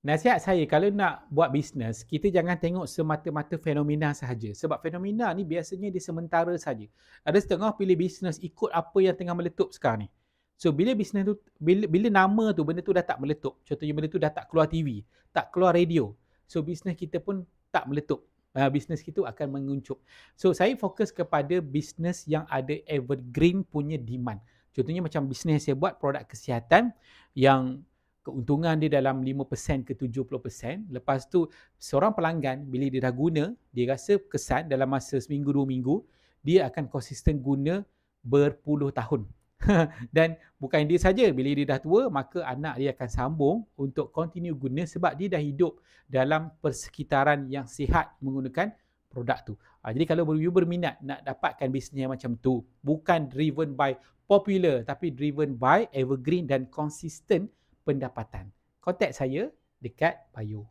Nasihat saya kalau nak buat bisnes, kita jangan tengok semata-mata fenomena sahaja. Sebab fenomena ni biasanya dia sementara saja. Ada setengah pilih bisnes ikut apa yang tengah meletup sekarang ni. So bila bisnes tu bila nama tu benda tu dah tak meletup. Contohnya benda tu dah tak keluar TV, tak keluar radio. So bisnes kita pun tak meletup. Bisnes kita akan menguncup. So saya fokus kepada bisnes yang ada evergreen punya demand. Contohnya macam bisnes saya buat produk kesihatan yang keuntungan dia dalam 5% ke 70%. Lepas tu seorang pelanggan bila dia dah guna, dia rasa kesan dalam masa seminggu 2 minggu, dia akan konsisten guna berpuluh tahun. Dan bukan dia saja, bila dia dah tua, maka anak dia akan sambung untuk continue guna sebab dia dah hidup dalam persekitaran yang sihat menggunakan produk tu. Jadi kalau you berminat nak dapatkan bisnes yang macam tu, bukan driven by popular tapi driven by evergreen dan consistent pendapatan, kontak saya dekat bio.